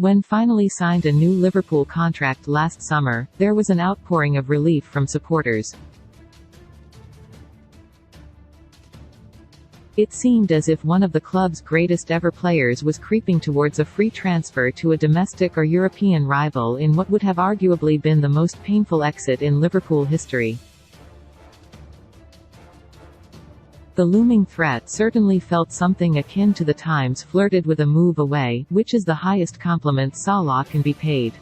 When finally signed a new Liverpool contract last summer, there was an outpouring of relief from supporters. It seemed as if one of the club's greatest ever players was creeping towards a free transfer to a domestic or European rival in what would have arguably been the most painful exit in Liverpool history. The looming threat certainly felt something akin to the Times flirted with a move away, which is the highest compliment Salah can be paid.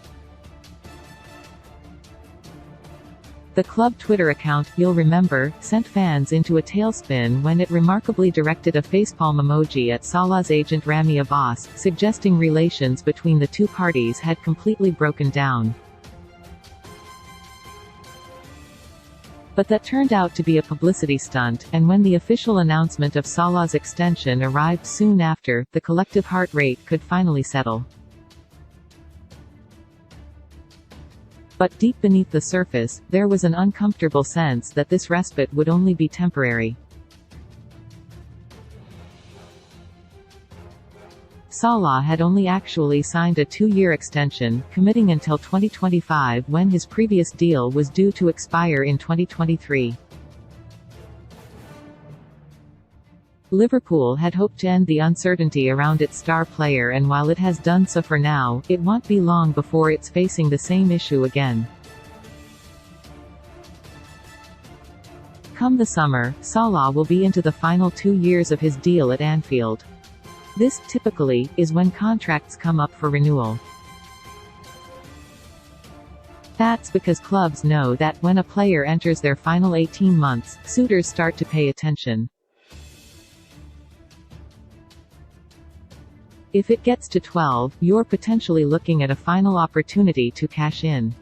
The club Twitter account, you'll remember, sent fans into a tailspin when it remarkably directed a facepalm emoji at Salah's agent Rami Abbas, suggesting relations between the two parties had completely broken down. But that turned out to be a publicity stunt, and when the official announcement of Salah's extension arrived soon after, the collective heart rate could finally settle. But deep beneath the surface, there was an uncomfortable sense that this respite would only be temporary. Salah had only actually signed a 2-year extension, committing until 2025 when his previous deal was due to expire in 2023. Liverpool had hoped to end the uncertainty around its star player, and while it has done so for now, it won't be long before it's facing the same issue again. Come the summer, Salah will be into the final 2 years of his deal at Anfield. This, typically, is when contracts come up for renewal. That's because clubs know that, when a player enters their final 18 months, suitors start to pay attention. If it gets to 12, you're potentially looking at a final opportunity to cash in.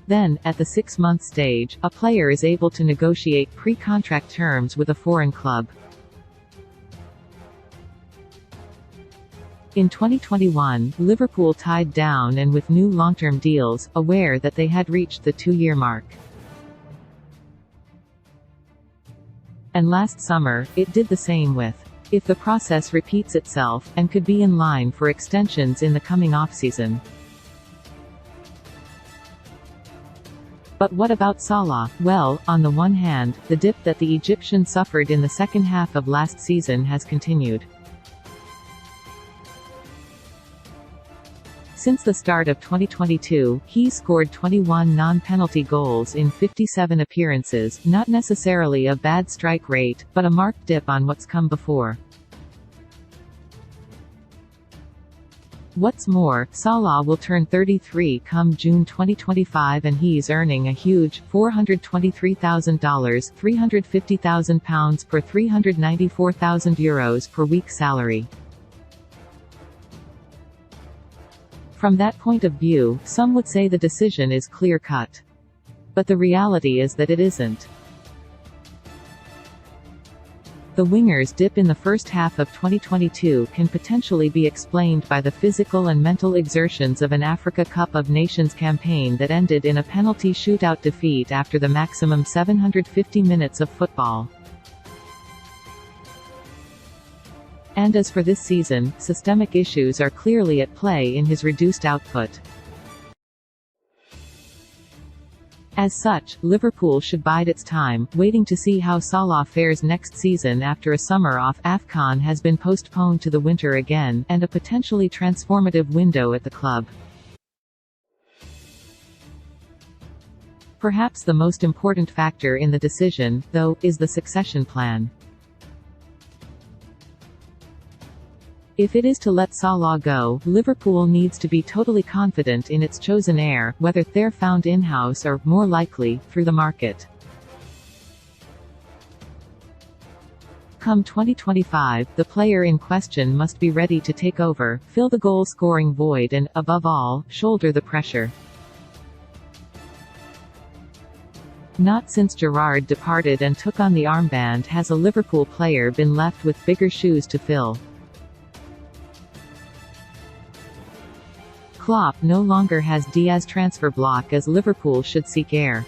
Then, at the 6-month stage, a player is able to negotiate pre-contract terms with a foreign club. In 2021, Liverpool tied down and with new long-term deals, aware that they had reached the 2-year mark. And last summer, it did the same with if the process repeats itself, and could be in line for extensions in the coming off-season. But what about Salah? Well, on the one hand, the dip that the Egyptian suffered in the second half of last season has continued. Since the start of 2022, he's scored 21 non-penalty goals in 57 appearances, not necessarily a bad strike rate, but a marked dip on what's come before. What's more, Salah will turn 33 come June 2025 and he's earning a huge $423,000 £350,000 per €394,000 per week salary. From that point of view, some would say the decision is clear-cut. But the reality is that it isn't. The winger's dip in the first half of 2022 can potentially be explained by the physical and mental exertions of an Africa Cup of Nations campaign that ended in a penalty shootout defeat after the maximum 750 minutes of football. And as for this season, systemic issues are clearly at play in his reduced output. As such, Liverpool should bide its time, waiting to see how Salah fares next season after a summer off. AFCON has been postponed to the winter again, and a potentially transformative window at the club. Perhaps the most important factor in the decision, though, is the succession plan. If it is to let Salah go, Liverpool needs to be totally confident in its chosen heir, whether they're found in-house or, more likely, through the market. Come 2025, the player in question must be ready to take over, fill the goal-scoring void and, above all, shoulder the pressure. Not since Gerrard departed and took on the armband has a Liverpool player been left with bigger shoes to fill. Klopp no longer has Diaz transfer block as Liverpool should seek heir.